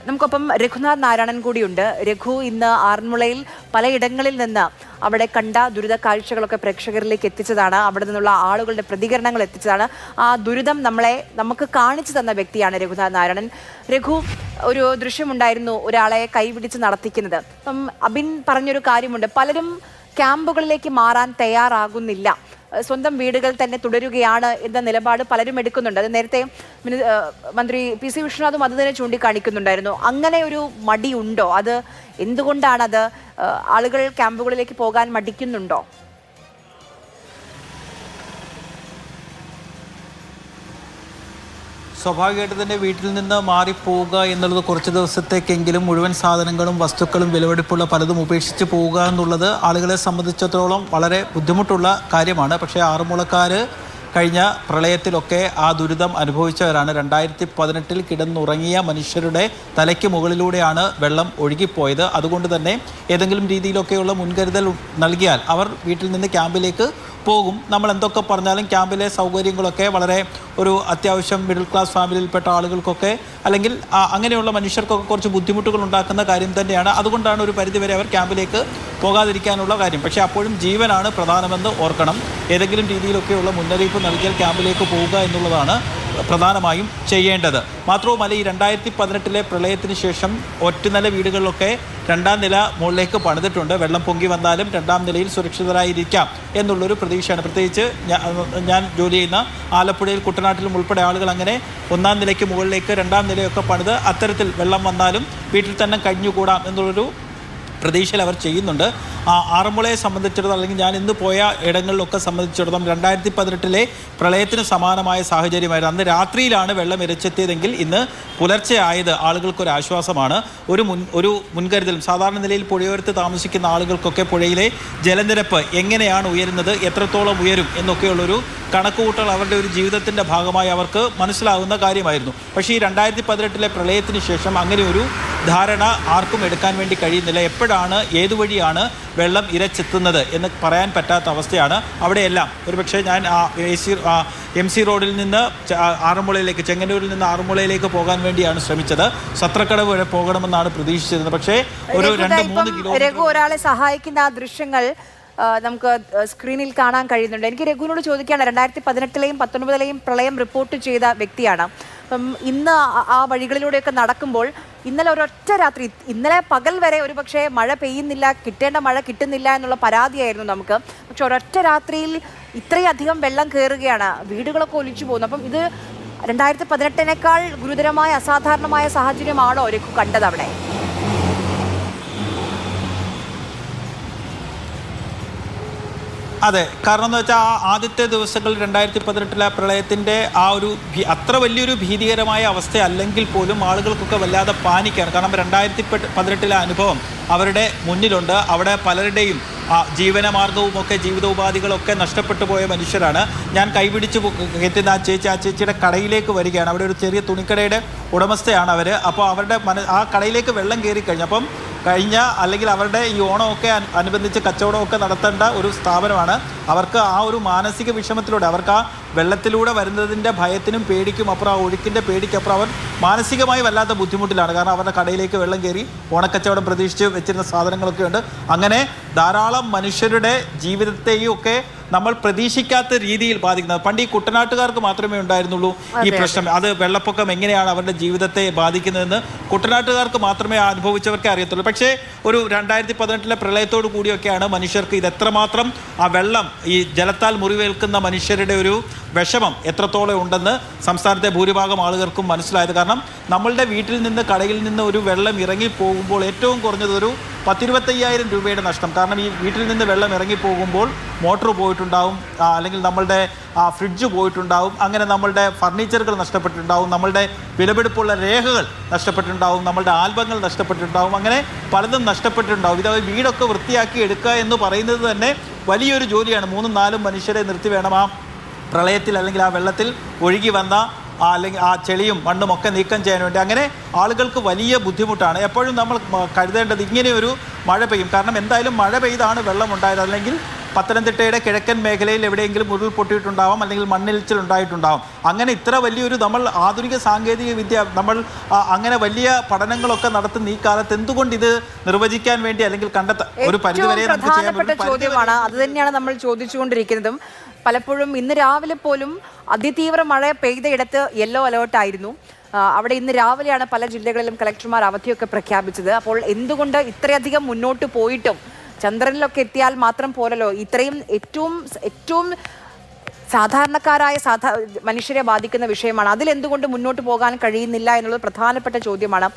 നമുക്കൊപ്പം രഘുനാഥ് നാരായണൻ കൂടിയുണ്ട്. രഘു, ഇന്ന് ആറന്മുളയിൽ പലയിടങ്ങളിൽ നിന്ന് അവിടെ കണ്ട ദുരിത കാഴ്ചകളൊക്കെ പ്രേക്ഷകരിലേക്ക് എത്തിച്ചതാണ്, അവിടെ നിന്നുള്ള ആളുകളുടെ പ്രതികരണങ്ങൾ എത്തിച്ചതാണ്. ആ ദുരിതം നമുക്ക് കാണിച്ചു തന്ന വ്യക്തിയാണ് രഘുനാഥ് നാരായണൻ. രഘു, ഒരു ദൃശ്യമുണ്ടായിരുന്നു ഒരാളെ കൈപിടിച്ച് നടത്തിക്കുന്നത്. അപ്പം അബിൻ പറഞ്ഞൊരു കാര്യമുണ്ട്, പലരും ക്യാമ്പുകളിലേക്ക് മാറാൻ തയ്യാറാകുന്നില്ല, സ്വന്തം വീടുകൾ തന്നെ തുടരുകയാണ് എന്ന നിലപാട് പലരും എടുക്കുന്നുണ്ട്. അത് നേരത്തെ മന്ത്രി PC വിശ്വനാഥും അത് തന്നെ ചൂണ്ടിക്കാണിക്കുന്നുണ്ടായിരുന്നു. അങ്ങനെ ഒരു മടി ഉണ്ടോ? അത് എന്തുകൊണ്ടാണത്? ആളുകൾ ക്യാമ്പുകളിലേക്ക് പോകാൻ മടിക്കുന്നുണ്ടോ? സ്വാഭാവികമായിട്ട് തന്നെ വീട്ടിൽ നിന്ന് മാറിപ്പോവുക എന്നുള്ളത് കുറച്ച് ദിവസത്തേക്കെങ്കിലും മുഴുവൻ സാധനങ്ങളും വസ്തുക്കളും വിലപിടിപ്പുള്ള പലതും ഉപേക്ഷിച്ച് പോവുക എന്നുള്ളത് ആളുകളെ സംബന്ധിച്ചിടത്തോളം വളരെ ബുദ്ധിമുട്ടുള്ള കാര്യമാണ്. പക്ഷേ ആറന്മുളക്കാർ കഴിഞ്ഞ പ്രളയത്തിലൊക്കെ ആ ദുരിതം അനുഭവിച്ചവരാണ്. 2018 കിടന്നുറങ്ങിയ മനുഷ്യരുടെ തലയ്ക്ക് മുകളിലൂടെയാണ് വെള്ളം ഒഴുകിപ്പോയത്. അതുകൊണ്ട് തന്നെ ഏതെങ്കിലും രീതിയിലൊക്കെയുള്ള മുൻകരുതൽ നൽകിയാൽ അവർ വീട്ടിൽ നിന്ന് ക്യാമ്പിലേക്ക് പോകും. നമ്മൾ എന്തൊക്കെ പറഞ്ഞാലും ക്യാമ്പിലെ സൗകര്യങ്ങളൊക്കെ വളരെ ഒരു അത്യാവശ്യം മിഡിൽ ക്ലാസ് ഫാമിലിയിൽപ്പെട്ട ആളുകൾക്കൊക്കെ അല്ലെങ്കിൽ അങ്ങനെയുള്ള മനുഷ്യർക്കൊക്കെ കുറച്ച് ബുദ്ധിമുട്ടുകൾ ഉണ്ടാക്കുന്ന കാര്യം തന്നെയാണ്. അതുകൊണ്ടാണ് ഒരു പരിധിവരെ അവർ ക്യാമ്പിലേക്ക് പോകാതിരിക്കാനുള്ള കാര്യം. പക്ഷേ അപ്പോഴും ജീവനാണ് പ്രധാനമെന്ന് ഓർക്കണം. ഏതെങ്കിലും രീതിയിലൊക്കെയുള്ള മുന്നറിയിപ്പ് നൽകിയാൽ ക്യാമ്പിലേക്ക് പോവുക എന്നുള്ളതാണ് പ്രധാനമായും ചെയ്യേണ്ടത്. മാത്രവുമല്ല, ഈ 2018 പ്രളയത്തിന് ശേഷം ഒറ്റനില വീടുകളിലൊക്കെ രണ്ടാം നില മുകളിലേക്ക് പണിതിട്ടുണ്ട്. വെള്ളം പൊങ്ങി വന്നാലും രണ്ടാം നിലയിൽ സുരക്ഷിതരായിരിക്കാം എന്നുള്ളൊരു പ്രതീക്ഷയാണ്. പ്രത്യേകിച്ച് ഞാൻ ജോലി ചെയ്യുന്ന ആലപ്പുഴയിൽ കുട്ടനാട്ടിലും ഉൾപ്പെടെ ആളുകൾ അങ്ങനെ ഒന്നാം നിലയ്ക്ക് മുകളിലേക്ക് രണ്ടാം നിലയൊക്കെ പണിത് അത്തരത്തിൽ വെള്ളം വന്നാലും വീട്ടിൽ തന്നെ കഴിഞ്ഞുകൂടാം എന്നുള്ളൊരു പ്രതീക്ഷയിൽ അവർ ചെയ്യുന്നുണ്ട്. ആറന്മുളയെ സംബന്ധിച്ചിടത്തോളം അല്ലെങ്കിൽ ഞാൻ ഇന്ന് പോയ ഇടങ്ങളിലൊക്കെ സംബന്ധിച്ചിടത്തോളം 2018 പ്രളയത്തിന് സമാനമായ സാഹചര്യമായിരുന്നു. അന്ന് രാത്രിയിലാണ് വെള്ളം ഇരച്ചെത്തിയതെങ്കിൽ ഇന്ന് പുലർച്ചെ ആയത് ആളുകൾക്കൊരു ആശ്വാസമാണ്. ഒരു മുൻകരുതലും സാധാരണ നിലയിൽ പുഴയോരത്ത് താമസിക്കുന്ന ആളുകൾക്കൊക്കെ പുഴയിലെ ജലനിരപ്പ് എങ്ങനെയാണ് ഉയരുന്നത്, എത്രത്തോളം ഉയരും എന്നൊക്കെയുള്ളൊരു കണക്കുകൂട്ടൽ അവരുടെ ഒരു ജീവിതത്തിൻ്റെ ഭാഗമായി അവർക്ക് മനസ്സിലാകുന്ന കാര്യമായിരുന്നു. പക്ഷേ ഈ 2018 പ്രളയത്തിന് ശേഷം അങ്ങനെ ഒരു ധാരണ ആർക്കും എടുക്കാൻ വേണ്ടി കഴിയുന്നില്ല. എപ്പോഴാണ് ഏതുവഴിയാണ് വെള്ളം ഇരച്ചെത്തുന്നത് എന്ന് പറയാൻ പറ്റാത്ത അവസ്ഥയാണ് അവിടെയെല്ലാം. ഒരുപക്ഷെ ഞാൻ MC റോഡിൽ നിന്ന് ആറന്മുളയിലേക്ക്, ചെങ്ങന്നൂരിൽ നിന്ന് ആറന്മുളയിലേക്ക് പോകാൻ വേണ്ടിയാണ് ശ്രമിച്ചത്. സത്രക്കടവ് വരെ പോകണമെന്നാണ് പ്രതീക്ഷിച്ചിരുന്നത്. പക്ഷേ ഒരു 2-3 കിലോമീറ്റർ ഒരാളെ സഹായിക്കുന്ന ആ ദൃശ്യങ്ങൾ നമുക്ക് സ്ക്രീനിൽ കാണാൻ കഴിയുന്നുണ്ട്. എനിക്ക് രഘുവിനോട് ചോദിക്കുകയാണ്, 2018 19 പ്രളയം റിപ്പോർട്ട് ചെയ്ത വ്യക്തിയാണ്. അപ്പം ഇന്ന് ആ വഴികളിലൂടെയൊക്കെ നടക്കുമ്പോൾ ഇന്നലെ ഒരൊറ്റ രാത്രി, ഇന്നലെ പകൽ വരെ ഒരു പക്ഷേ മഴ പെയ്യുന്നില്ല, കിട്ടേണ്ട മഴ കിട്ടുന്നില്ല എന്നുള്ള പരാതിയായിരുന്നു നമുക്ക്. പക്ഷെ ഒരൊറ്റ രാത്രിയിൽ ഇത്രയധികം വെള്ളം കയറുകയാണ്, വീടുകളൊക്കെ ഒലിച്ചു പോകുന്നു. അപ്പം ഇത് 2018 ഗുരുതരമായ അസാധാരണമായ സാഹചര്യമാണോ രഘു കണ്ടത് അവിടെ? അതെ, കാരണം എന്ന് വെച്ചാൽ ആദ്യത്തെ ദിവസങ്ങളിൽ 2018 പ്രളയത്തിൻ്റെ ആ ഒരു അത്ര വലിയൊരു ഭീതികരമായ അവസ്ഥ അല്ലെങ്കിൽ പോലും ആളുകൾക്കൊക്കെ വല്ലാതെ പാനിക്കാണ്. കാരണം 2018 അനുഭവം അവരുടെ മുന്നിലുണ്ട്. അവിടെ പലരുടെയും ജീവനമാർഗവും ഒക്കെ ജീവിതോപാധികളൊക്കെ നഷ്ടപ്പെട്ടു പോയ മനുഷ്യരാണ്. ഞാൻ കൈപിടിച്ച് കയറ്റുന്ന ആ ചേച്ചിയുടെ കടയിലേക്ക് വരികയാണ്. അവിടെ ഒരു ചെറിയ തുണിക്കടയുടെ ഉടമസ്ഥയാണ് അവർ. അപ്പോൾ അവരുടെ ആ കടയിലേക്ക് വെള്ളം കയറിക്കഴിഞ്ഞു. അപ്പം അല്ലെങ്കിൽ അവരുടെ ഈ ഓണമൊക്കെ അനുബന്ധിച്ച് കച്ചവടമൊക്കെ നടത്തേണ്ട ഒരു സ്ഥാപനമാണ്. അവർക്ക് ആ ഒരു മാനസിക വിഷമത്തിലൂടെ, അവർക്ക് ആ വെള്ളത്തിലൂടെ വരുന്നതിൻ്റെ ഭയത്തിനും പേടിക്കും അപ്പുറം, ആ ഒഴുക്കിൻ്റെ പേടിക്കപ്പുറം അവർ മാനസികമായി വല്ലാത്ത ബുദ്ധിമുട്ടിലാണ്. കാരണം അവരുടെ കടയിലേക്ക് വെള്ളം കയറി, ഓണക്കച്ചവടം പ്രതീക്ഷിച്ച് വെച്ചിരുന്ന സാധനങ്ങളൊക്കെ ഉണ്ട്. അങ്ങനെ ധാരാളം മനുഷ്യരുടെ ജീവിതത്തെയും ഒക്കെ നമ്മൾ പ്രതീക്ഷിക്കാത്ത രീതിയിൽ ബാധിക്കുന്നത്. പണ്ട് ഈ കുട്ടനാട്ടുകാർക്ക് മാത്രമേ ഉണ്ടായിരുന്നുള്ളൂ ഈ പ്രശ്നം. അത് വെള്ളപ്പൊക്കം എങ്ങനെയാണ് അവരുടെ ജീവിതത്തെ ബാധിക്കുന്നതെന്ന് കുട്ടനാട്ടുകാർക്ക് മാത്രമേ അനുഭവിച്ചവർക്കേ അറിയത്തുള്ളൂ. പക്ഷേ ഒരു 2018 പ്രളയത്തോടു കൂടിയൊക്കെയാണ് മനുഷ്യർക്ക് ഇത് എത്രമാത്രം ആ വെള്ളം, ഈ ജലത്താൽ മുറിവേൽക്കുന്ന മനുഷ്യരുടെ ഒരു വിഷമം എത്രത്തോളം ഉണ്ടെന്ന് സംസ്ഥാനത്തെ ഭൂരിഭാഗം ആളുകൾക്കും മനസ്സിലായത്. കാരണം നമ്മളുടെ വീട്ടിൽ നിന്ന്, കടയിൽ നിന്ന് ഒരു വെള്ളം ഇറങ്ങി പോകുമ്പോൾ ഏറ്റവും കുറഞ്ഞത് ഒരു 10-25,000 രൂപയുടെ നഷ്ടം. കാരണം ഈ വീട്ടിൽ നിന്ന് വെള്ളം ഇറങ്ങിപ്പോകുമ്പോൾ മോട്ടോർ പോയിട്ടുണ്ടാവും, അല്ലെങ്കിൽ നമ്മളുടെ ഫ്രിഡ്ജ് പോയിട്ടുണ്ടാവും, അങ്ങനെ നമ്മളുടെ ഫർണിച്ചറുകൾ നഷ്ടപ്പെട്ടിട്ടുണ്ടാവും, നമ്മളുടെ വിലപിടിപ്പുള്ള രേഖകൾ നഷ്ടപ്പെട്ടിട്ടുണ്ടാവും, നമ്മളുടെ ആൽബങ്ങൾ നഷ്ടപ്പെട്ടിട്ടുണ്ടാവും, അങ്ങനെ പലതും നഷ്ടപ്പെട്ടിട്ടുണ്ടാവും. ഇത് വീടൊക്കെ വൃത്തിയാക്കി എടുക്കുക എന്ന് പറയുന്നത് തന്നെ വലിയൊരു ജോലിയാണ്. 3-4 മനുഷ്യരെ നിർത്തി വേണം ആ പ്രളയത്തിൽ അല്ലെങ്കിൽ ആ വെള്ളത്തിൽ ഒഴുകി വന്ന അല്ലെങ്കിൽ ആ ചെളിയും മണ്ണും ഒക്കെ നീക്കം ചെയ്യാൻ വേണ്ടി. അങ്ങനെ ആളുകൾക്ക് വലിയ ബുദ്ധിമുട്ടാണ്. എപ്പോഴും നമ്മൾ കരുതേണ്ടത് ഇങ്ങനെയൊരു മഴ പെയ്യും. കാരണം എന്തായാലും മഴ പെയ്താണ് വെള്ളം ഉണ്ടായത്, അല്ലെങ്കിൽ പത്തനംതിട്ടയുടെ കിഴക്കൻ മേഖലയിൽ എവിടെയെങ്കിലും ഉരുൾപൊട്ടിയിട്ടുണ്ടാവാം, അല്ലെങ്കിൽ മണ്ണിടിച്ചിൽ ഉണ്ടായിട്ടുണ്ടാവാം. അങ്ങനെ ഇത്ര വലിയൊരു നമ്മൾ ആധുനിക സാങ്കേതിക വിദ്യ നമ്മൾ അങ്ങനെ വലിയ പഠനങ്ങളൊക്കെ നടത്തുന്ന ഈ കാലത്ത് എന്തുകൊണ്ട് ഇത് നിർവചിക്കാൻ വേണ്ടി അല്ലെങ്കിൽ കണ്ടെത്താൻ ഒരു പരിധിവരെ പ്രധാനപ്പെട്ട ചോദ്യമാണ്. അത് തന്നെയാണ് നമ്മൾ ചോദിച്ചുകൊണ്ടിരിക്കുന്നതും. പലപ്പോഴും ഇന്ന് രാവിലെ പോലും അതിതീവ്ര മഴ പെയ്തയിടത്ത് യെല്ലോ അലേർട്ട് ആയിരുന്നു. അവിടെ ഇന്ന് രാവിലെയാണ് പല ജില്ലകളിലും കളക്ടർമാർ അവധിയൊക്കെ പ്രഖ്യാപിച്ചത്. അപ്പോൾ എന്തുകൊണ്ട് ഇത്രയധികം മുന്നോട്ട് പോയിട്ടും ചന്ദ്രനിലൊക്കെ എത്തിയാൽ മാത്രം പോരല്ലോ, ഇത്രയും ഏറ്റവും സാധാരണക്കാരായ മനുഷ്യരെ ബാധിക്കുന്ന വിഷയമാണ്, അതിലെന്തുകൊണ്ട് മുന്നോട്ട് പോകാൻ കഴിയുന്നില്ല എന്നുള്ളത് പ്രധാനപ്പെട്ട ചോദ്യമാണ്.